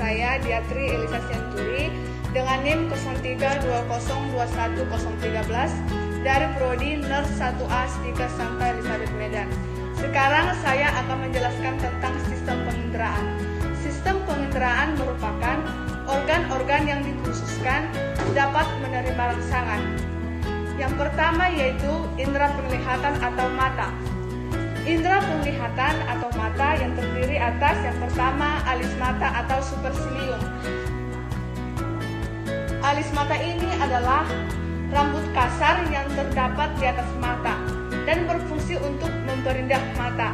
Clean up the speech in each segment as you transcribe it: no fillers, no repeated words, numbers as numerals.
saya Diatri Elisa Senturi dengan NIM 0320210013 dari Prodi Nurse 1A Stika Santa Elizabeth Medan. Sekarang saya akan menjelaskan tentang sistem penginderaan. Sistem penginderaan merupakan organ-organ yang dikhususkan dapat menerima rangsangan. Yang pertama yaitu indera penglihatan atau mata. Indera penglihatan atau mata yang terdiri atas yang pertama alis mata atau supercilium. Alis mata ini adalah rambut kasar yang terdapat di atas mata dan berfungsi untuk memperindah mata.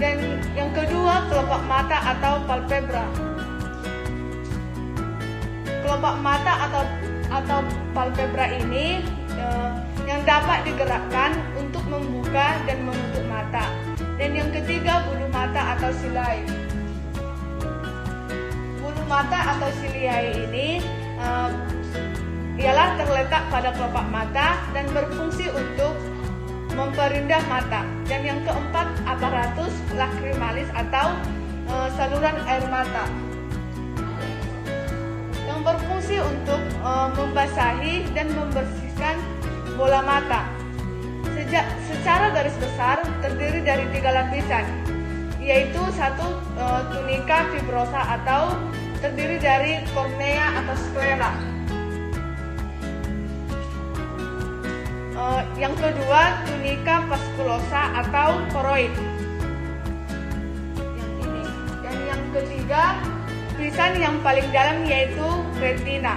Dan yang kedua kelopak mata atau palpebra. Kelopak mata atau palpebra ini yang dapat digerakkan untuk membuka dan menutup mata. Dan yang ketiga bulu mata atau ciliae. Bulu mata atau ciliae ini ialah terletak pada kelopak mata dan berfungsi untuk memperindah mata. Dan yang keempat aparatus lacrimalis atau saluran air mata yang berfungsi untuk membasahi dan membersihkan bola mata. Secara garis besar terdiri dari 3 lapisan, yaitu satu tunika fibrosa atau terdiri dari kornea atau sklera. Yang kedua tunika vasculosa atau koroid. Yang ini. Dan yang ketiga lapisan yang paling dalam yaitu retina.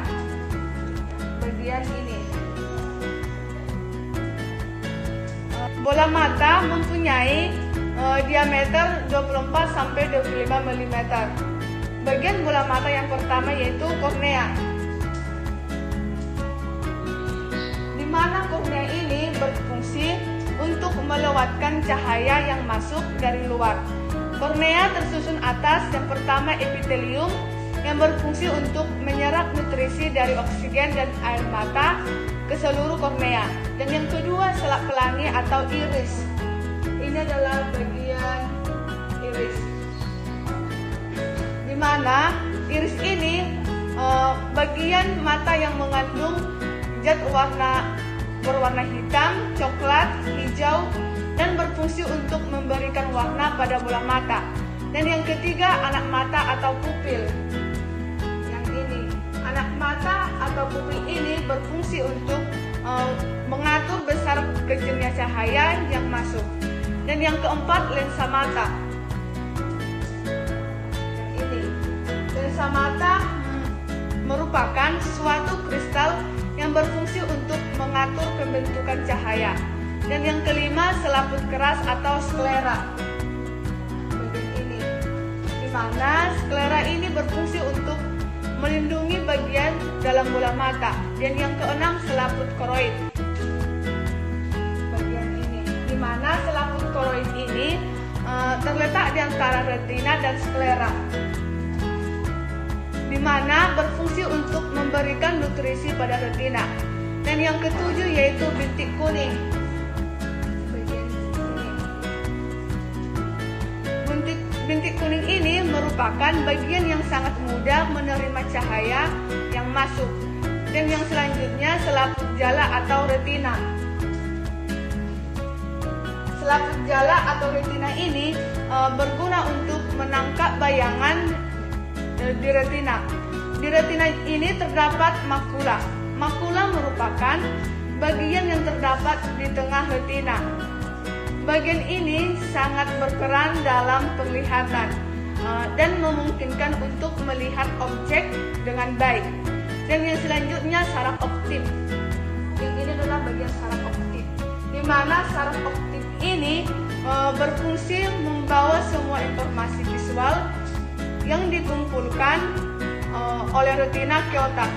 Bagian ini. Bola mata mempunyai diameter 24 sampai 25 mm. Bagian bola mata yang pertama yaitu kornea. Di mana kornea ini berfungsi untuk melewatkan cahaya yang masuk dari luar. Kornea tersusun atas yang pertama epitelium yang berfungsi untuk menyerap nutrisi dari oksigen dan air mata ke seluruh kornea. Dan yang kedua selap pelangi atau iris. Ini adalah bagian iris. Di mana iris ini bagian mata yang mengandung zat berwarna hitam, coklat, hijau dan berfungsi untuk memberikan warna pada bola mata. Dan yang ketiga anak mata atau pupil. Yang ini, anak mata atau pupil ini berfungsi untuk mengatur besar kecilnya cahaya yang masuk. Dan yang keempat lensa mata. Yang ini, lensa mata merupakan suatu kristal yang berfungsi untuk mengatur pembentukan cahaya. Dan yang kelima selaput keras atau sklera. Bagian ini, di mana sklera ini berfungsi untuk melindungi bagian dalam bola mata. Dan yang keenam selaput koroid. Bagian ini, di mana selaput koroid ini terletak di antara retina dan sklera. Di mana berfungsi untuk memberikan nutrisi pada retina. Dan yang ketujuh yaitu bintik kuning. Bintik kuning ini merupakan bagian yang sangat mudah menerima cahaya yang masuk. Dan yang selanjutnya selaput jala atau retina. Selaput jala atau retina ini berguna untuk menangkap bayangan di retina. Di retina ini terdapat makula. Makula merupakan bagian yang terdapat di tengah retina. Bagian ini sangat berperan dalam penglihatan dan memungkinkan untuk melihat objek dengan baik. Dan yang selanjutnya saraf optik. Ini adalah bagian saraf optik, di mana saraf optik ini berfungsi membawa semua informasi visual yang dikumpulkan oleh retina ke otak.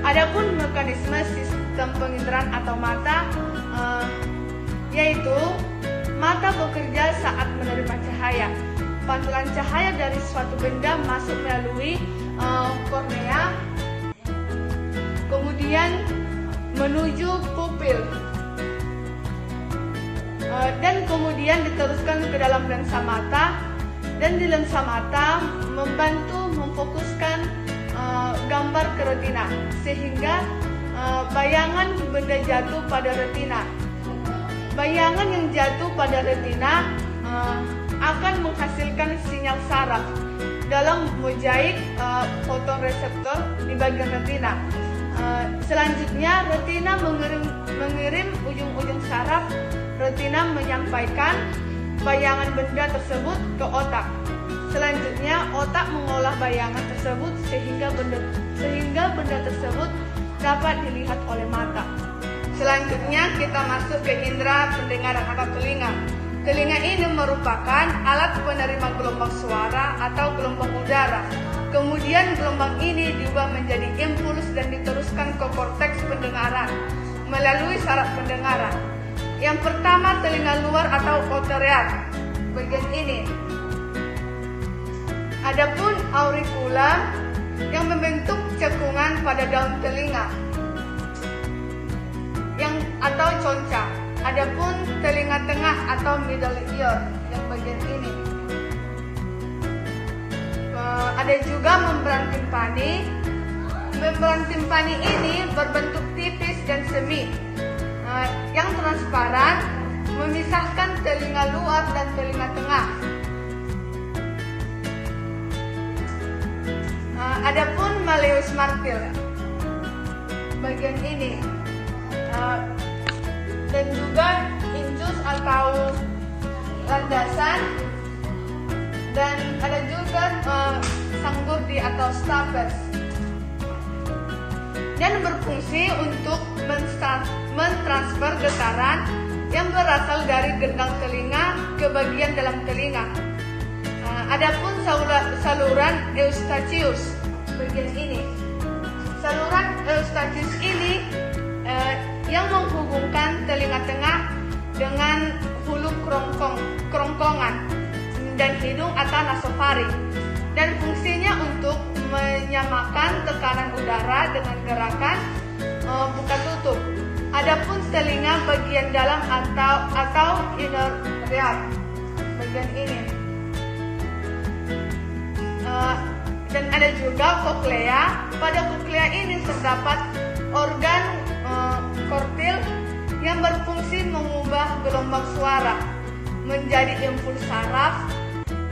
Adapun mekanisme sistem penginderaan atau mata yaitu mata bekerja saat menerima cahaya. Pantulan cahaya dari suatu benda masuk melalui kornea, kemudian menuju pupil, dan kemudian diteruskan ke dalam lensa mata, dan di lensa mata membantu ke retina, sehingga bayangan benda jatuh pada retina. Bayangan yang jatuh pada retina akan menghasilkan sinyal saraf dalam mozaik fotoreseptor di bagian retina. Selanjutnya, retina mengirim ujung-ujung saraf. Retina menyampaikan bayangan benda tersebut ke otak. Selanjutnya, otak mengolah bayangan tersebut sehingga benda tersebut dapat dilihat oleh mata. Selanjutnya, kita masuk ke indera pendengaran atau telinga. Telinga ini merupakan alat penerima gelombang suara atau gelombang udara. Kemudian gelombang ini diubah menjadi impuls dan diteruskan ke korteks pendengaran melalui saraf pendengaran. Yang pertama, telinga luar atau otoreat, bagian ini. Adapun auricula yang membentuk cekungan pada daun telinga atau conca. Adapun telinga tengah atau middle ear yang bagian ini. Ada juga membran timpani. Membran timpani ini berbentuk tipis dan semi, yang transparan, memisahkan telinga luar dan telinga tengah. Adapun malleus martil bagian ini, dan juga incus atau landasan, dan ada juga sanggurdi atau stapes, dan berfungsi untuk mentransfer getaran yang berasal dari gendang telinga ke bagian dalam telinga. Adapun saluran eustachius bagian ini. Saluran eustachius ini yang menghubungkan telinga tengah dengan hulu kerongkongan dan hidung atau nasofaring, dan fungsinya untuk menyamakan tekanan udara dengan gerakan buka tutup. Adapun telinga bagian dalam atau inner ear bagian ini. Dan ada juga koklea. Pada koklea ini terdapat organ kortil yang berfungsi mengubah gelombang suara menjadi impuls saraf.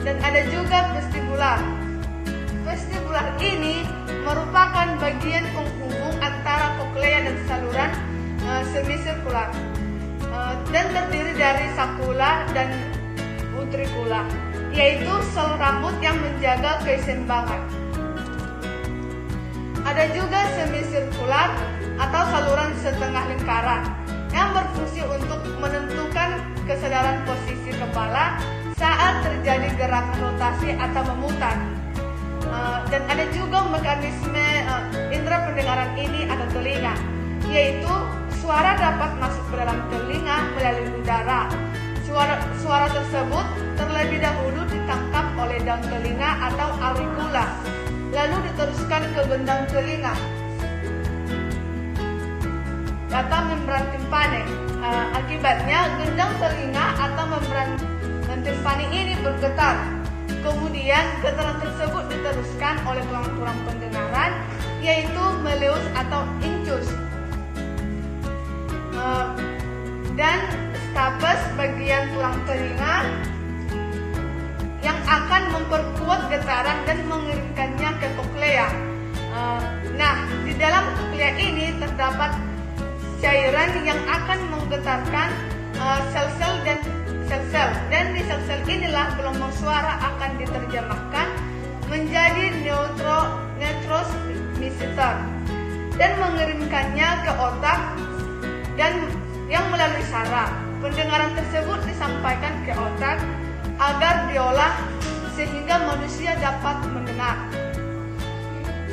Dan ada juga vestibular. Vestibular ini merupakan bagian penghubung antara koklea dan saluran semisirkular, dan terdiri dari sakula dan utricula, yaitu sel rambut yang menjaga keseimbangan. Ada juga semisirkular atau saluran setengah lingkaran yang berfungsi untuk menentukan kesadaran posisi kepala saat terjadi gerakan rotasi atau memutar. Dan ada juga mekanisme indera pendengaran ini atau telinga, yaitu suara dapat masuk ke dalam telinga melalui udara. Suara tersebut terlebih dahulu ditangkap oleh daun telinga atau auricula, lalu diteruskan ke gendang telinga atau membran timpani. Akibatnya gendang telinga atau membran timpani ini bergetar. Kemudian getaran tersebut diteruskan oleh tulang-tulang pendengaran, yaitu malleus atau incus, dan stapes bagian tulang telinga yang akan memperkuat getaran dan mengirimkannya ke koklea. Nah, di dalam koklea ini terdapat cairan yang akan menggetarkan sel-sel dan di sel-sel inilah gelombang suara akan diterjemahkan menjadi neurotransmitter dan mengirimkannya ke otak dan yang melalui saraf. Pendengaran tersebut disampaikan ke otak agar diolah sehingga manusia dapat mendengar.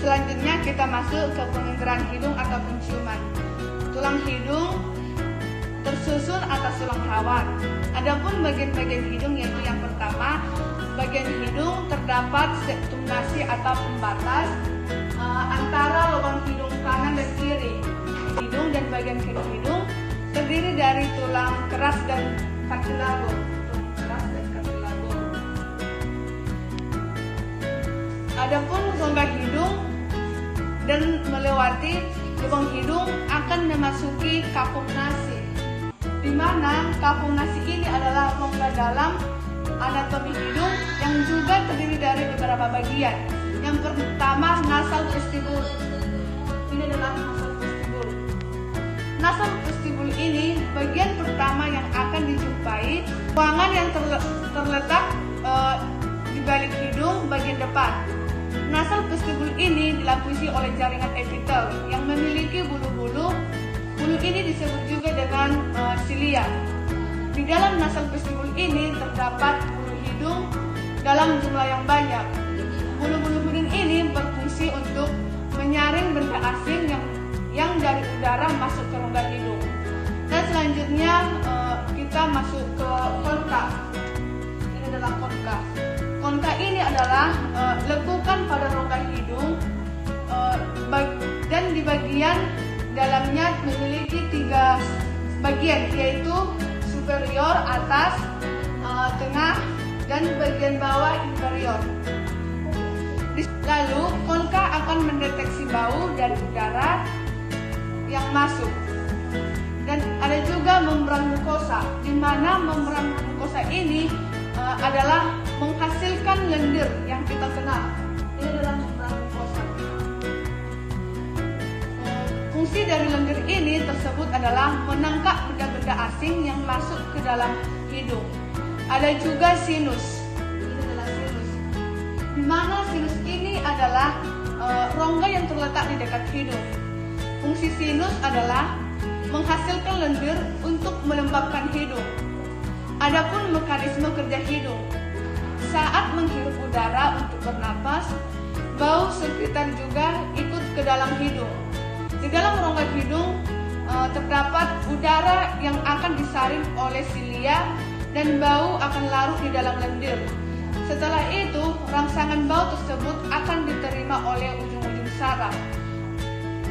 Selanjutnya kita masuk ke penginderaan hidung atau penciuman. Tulang hidung tersusun atas tulang rawan. Adapun bagian-bagian hidung yaitu yang pertama, bagian hidung terdapat septum nasi atau pembatas antara lubang hidung kanan dan kiri. Hidung dan bagian kiri hidung terdiri dari tulang keras dan cartilago. Adapun rongga hidung dan melewati lubang hidung akan memasuki kapung nasi, di mana kapung nasi ini adalah rongga dalam anatomi hidung yang juga terdiri dari beberapa bagian. Yang pertama, nasal vestibul. Ini adalah nasal vestibul. Nasal vestibul ini bagian pertama yang akan dijumpai, ruangan yang terletak di balik hidung bagian depan. Nasal vestibul ini dilapisi oleh jaringan epitel yang memiliki bulu-bulu. Bulu ini disebut juga dengan silia. Di dalam nasal vestibul ini terdapat bulu hidung dalam jumlah yang banyak. Bulu-bulu hidung ini berfungsi untuk menyaring benda asing yang dari udara masuk ke rongga hidung. Dan selanjutnya kita masuk ke konka. Ini adalah konka. Konka ini adalah lekukan pada rongga hidung dan di bagian dalamnya memiliki 3 bagian, yaitu superior atas, tengah, dan bagian bawah inferior. Lalu konka akan mendeteksi bau dari udara yang masuk. Dan ada juga membran mukosa, di mana membran mukosa ini adalah menghasilkan lendir yang kita kenal. Ini adalah membran mukosa. Fungsi dari lendir ini tersebut adalah menangkap benda-benda asing yang masuk ke dalam hidung. Ada juga sinus. Ini adalah sinus. Di mana sinus ini adalah rongga yang terletak di dekat hidung. Fungsi sinus adalah menghasilkan lendir untuk melembabkan hidung. Adapun mekanisme kerja hidung, saat menghirup udara untuk bernapas, bau sekitar juga ikut ke dalam hidung. Di dalam rongga hidung terdapat udara yang akan disaring oleh silia dan bau akan larut di dalam lendir. Setelah itu, rangsangan bau tersebut akan diterima oleh ujung-ujung saraf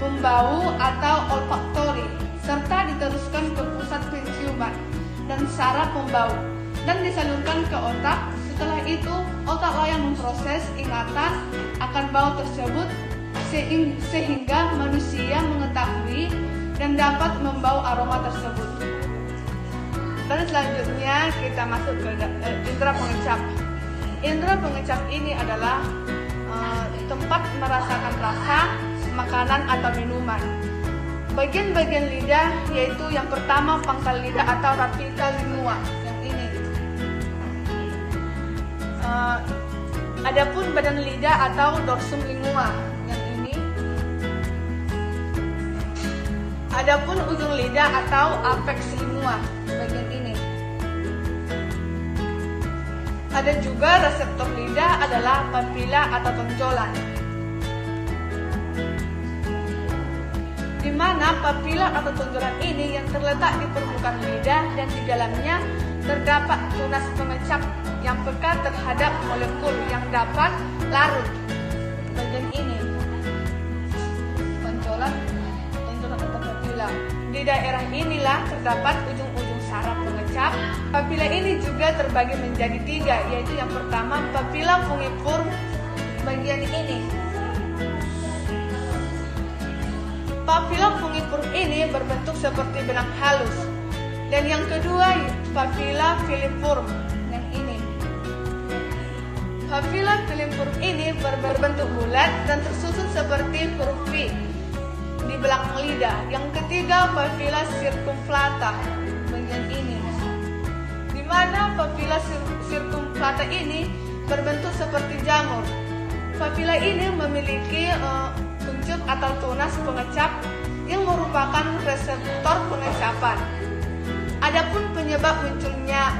pembau atau olfaktori, serta diteruskan ke pusat penciuman dan saraf pembau dan disalurkan ke otak. Setelah itu, otaklah yang memproses ingatan akan bau tersebut sehingga manusia mengetahui dan dapat membau aroma tersebut. Dan selanjutnya kita masuk ke indera pengecap. Indera pengecap ini adalah tempat merasakan rasa makanan atau minuman. Bagian-bagian lidah yaitu yang pertama pangkal lidah atau rapita lingua yang ini. Adapun badan lidah atau dorsum lingua yang ini. Adapun ujung lidah atau apex lingua bagian ini. Ada juga reseptor lidah adalah papila atau tonjolan, di mana papila atau tonjolan ini yang terletak di permukaan lidah dan di dalamnya terdapat tunas pengecap yang peka terhadap molekul yang dapat larut. Bagian ini tonjolan atau papila. Di daerah inilah terdapat ujung-ujung saraf pengecap. Papila ini juga terbagi menjadi 3, yaitu yang pertama papila fungiform bagian ini. Papila fungiform ini berbentuk seperti benang halus. Dan yang kedua, papila filiform yang ini. Papila filiform ini berbentuk bulat dan tersusun seperti huruf V di belakang lidah. Yang ketiga, papila circumflata bagian ini, di mana papila circumflata ini berbentuk seperti jamur. Papila ini memiliki kuncup atau tunas pengecap yang merupakan reseptor pengecapan. Adapun penyebab munculnya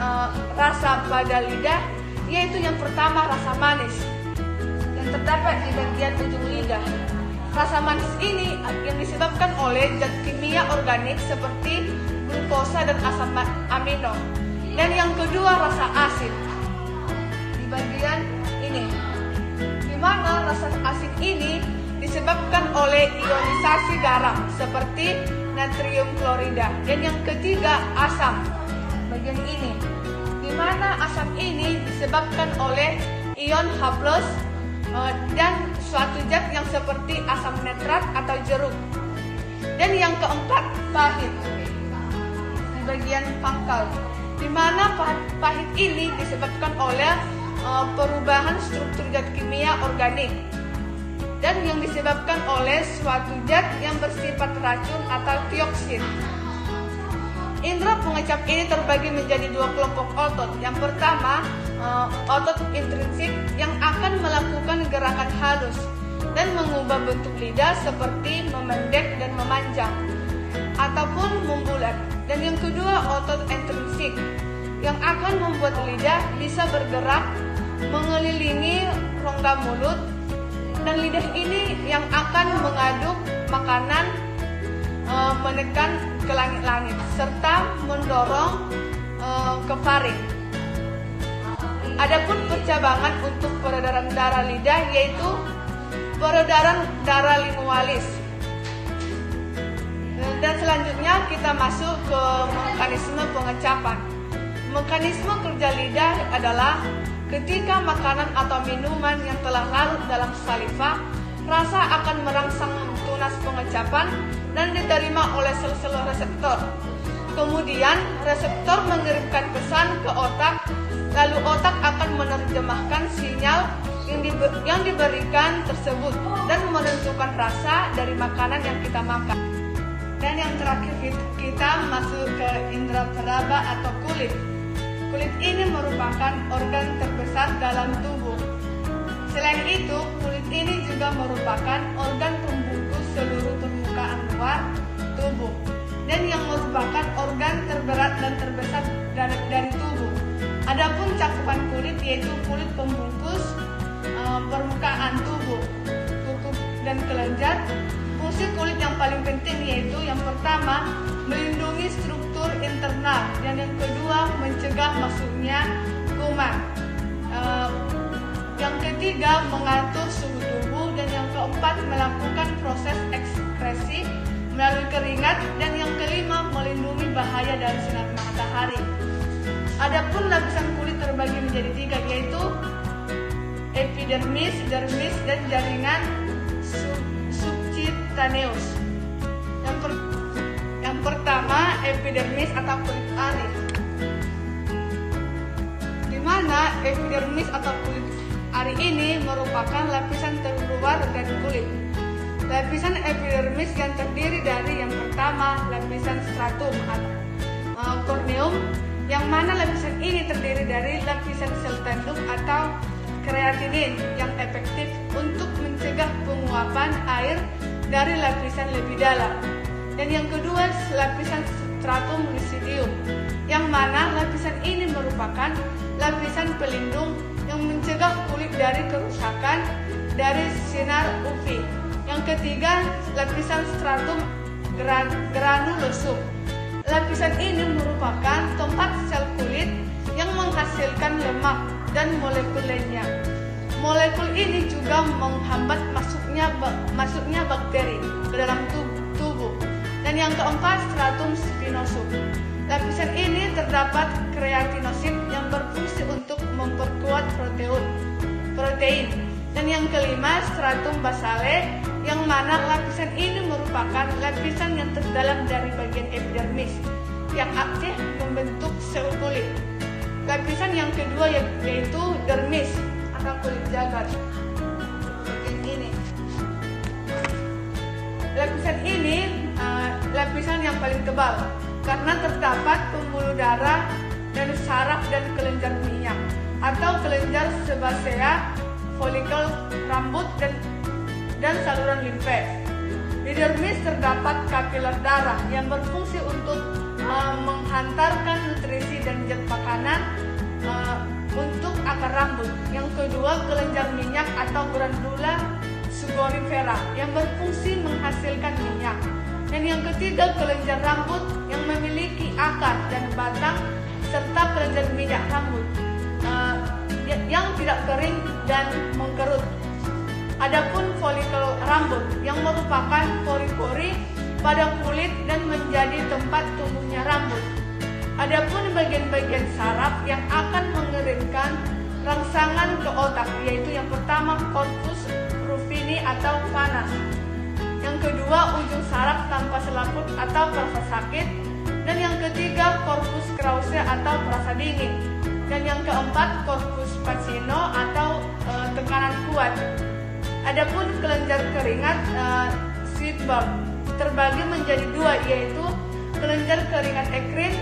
rasa pada lidah yaitu yang pertama rasa manis yang terdapat di bagian ujung lidah. Rasa manis ini yang disebabkan oleh zat kimia organik seperti glukosa dan asam amino. Dan yang kedua rasa asin di bagian ini, di mana rasa asin ini disebabkan oleh ionisasi garam seperti natrium klorida. Dan yang ketiga asam bagian ini, di mana asam ini disebabkan oleh ion H+ dan suatu zat yang seperti asam netral bagian pangkal, di mana pahit ini disebabkan oleh perubahan struktur zat kimia organik dan yang disebabkan oleh suatu zat yang bersifat racun atau dioksin. Indera pengecap ini terbagi menjadi dua kelompok otot. Yang pertama, otot intrinsik yang akan melakukan gerakan halus dan mengubah bentuk lidah seperti memendek dan memanjang ataupun membulat. Dan yang kedua, otot intrinsik yang akan membuat lidah bisa bergerak mengelilingi rongga mulut, dan lidah ini yang akan mengaduk makanan, menekan ke langit-langit serta mendorong ke faring. Adapun percabangan untuk peredaran darah lidah yaitu peredaran darah lingualis. Dan selanjutnya kita masuk ke mekanisme pengecapan. Mekanisme kerja lidah adalah ketika makanan atau minuman yang telah larut dalam saliva, rasa akan merangsang tunas pengecapan dan diterima oleh sel-sel reseptor. Kemudian reseptor mengirimkan pesan ke otak, lalu otak akan menerjemahkan sinyal yang diberikan tersebut dan menentukan rasa dari makanan yang kita makan. Dan yang terakhir kita masuk ke indera peraba atau kulit. Kulit ini merupakan organ terbesar dalam tubuh. Selain itu, kulit ini juga merupakan organ pembungkus seluruh permukaan luar tubuh dan yang merupakan organ terberat dan terbesar dari tubuh. Adapun cakupan kulit yaitu kulit pembungkus permukaan tubuh, kuku dan kelenjar. Fungsi kulit yang paling penting yaitu yang pertama, melindungi struktur internal, dan yang kedua, mencegah masuknya kuman. Yang ketiga, mengatur suhu tubuh, dan yang keempat, melakukan proses ekskresi melalui keringat, dan yang kelima, melindungi bahaya dari sinar matahari. Adapun lapisan kulit terbagi menjadi tiga yaitu epidermis, dermis, dan jaringan subcutaneus. Yang pertama, epidermis atau kulit ari, di mana epidermis atau kulit ari ini merupakan lapisan terluar dari kulit. Lapisan epidermis yang terdiri dari yang pertama, lapisan stratum corneum, yang mana lapisan ini terdiri dari lapisan sel tanduk atau kreatinin yang efektif untuk mencegah penguapan air dari lapisan lebih dalam. Dan yang kedua, lapisan stratum lucidium, yang mana lapisan ini merupakan lapisan pelindung yang mencegah kulit dari kerusakan dari sinar UV. Yang ketiga, lapisan stratum granulosum. Lapisan ini merupakan tempat sel kulit yang menghasilkan lemak dan molekul lainnya. Molekul ini juga menghambat masuknya bakteri ke dalam tubuh. Dan yang keempat, stratum spinosum. Lapisan ini terdapat kreatinosit yang berfungsi untuk memperkuat protein. Dan yang kelima, stratum basale, yang mana lapisan ini merupakan lapisan yang terdalam dari bagian epidermis yang aktif membentuk sel kulit. Lapisan yang kedua yaitu dermis atau kulit jagat. Bagian ini. Lapisan ini lapisan yang paling tebal karena terdapat pembuluh darah dan saraf dan kelenjar minyak atau kelenjar sebasea, folikel rambut dan saluran limfe. Di dermis terdapat kapiler darah yang berfungsi untuk menghantarkan nutrisi dan zat makanan untuk akar rambut. Yang kedua, kelenjar minyak atau glandula suborifera yang berfungsi menghasilkan minyak. Dan yang ketiga, kelenjar rambut yang memiliki akar dan batang serta kelenjar minyak rambut yang tidak kering dan mengkerut. Adapun folikel rambut yang merupakan pori-pori pada kulit dan menjadi tempat tumbuhnya rambut. Adapun bagian-bagian saraf yang akan mengirimkan rangsangan ke otak yaitu yang pertama, corpus rufini atau panas. Yang kedua, ujung saraf tanpa selaput atau pervas sakit. Dan yang ketiga, corpus callose atau perasa dingin. Dan yang keempat, corpus facieno atau tekanan kuat. Adapun kelenjar keringat sweat bulb terbagi menjadi dua, yaitu kelenjar keringat ekrin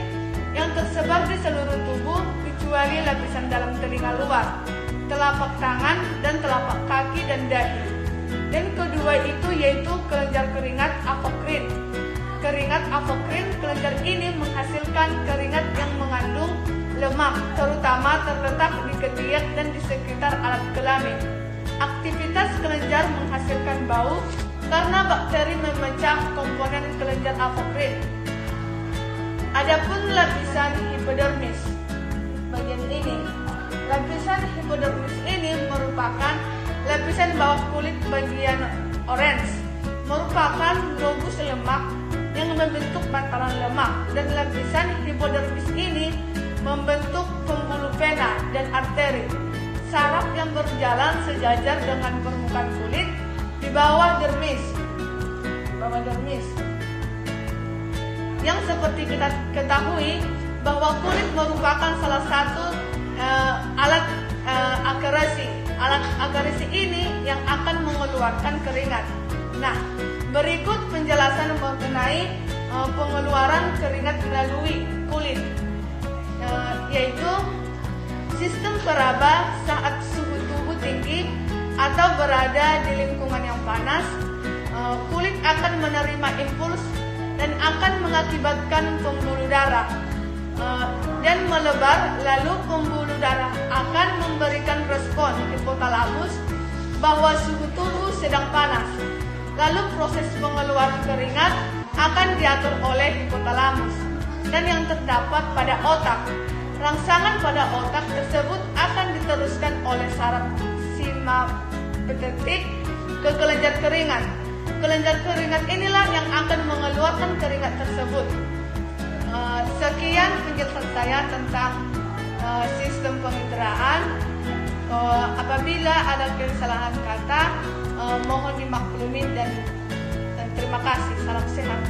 yang tersebar di seluruh tubuh kecuali lapisan dalam telinga luar, telapak tangan dan telapak kaki dan dahi. Dan kedua itu yaitu kelenjar keringat apokrin. Keringat apokrin, kelenjar ini menghasilkan keringat yang mengandung lemak, terutama terletak di ketiak dan di sekitar alat kelamin. Aktivitas kelenjar menghasilkan bau karena bakteri memecah komponen kelenjar apokrin. Adapun lapisan hipodermis, bagian ini. Lapisan hipodermis ini merupakan lapisan bawah kulit bagian orange, merupakan globus lemak yang membentuk bantalan lemak, dan lapisan hipodermis ini membentuk pembuluh vena dan arteri, saraf yang berjalan sejajar dengan permukaan kulit di bawah dermis. Yang seperti kita ketahui bahwa kulit merupakan salah satu alat akerasi. Alat akerasi ini yang akan mengeluarkan keringat. Nah, berikut penjelasan mengenai pengeluaran keringat melalui kulit, yaitu sistem peraba saat suhu tubuh tinggi atau berada di lingkungan yang panas, kulit akan menerima impuls dan akan mengakibatkan pembuluh darah dan melebar, lalu pembuluh darah akan memberikan respon hipotalamus bahwa suhu tubuh sedang panas. Lalu proses pengeluaran keringat akan diatur oleh hipotalamus dan yang terdapat pada otak. Rangsangan pada otak tersebut akan diteruskan oleh saraf simpatetik ke kelenjar keringat. Kelenjar keringat inilah yang akan mengeluarkan keringat tersebut. Sekian penjelasan saya tentang sistem penginderaan. Apabila ada kesalahan kata, mohon dimaklumin dan terima kasih. Salam sehat.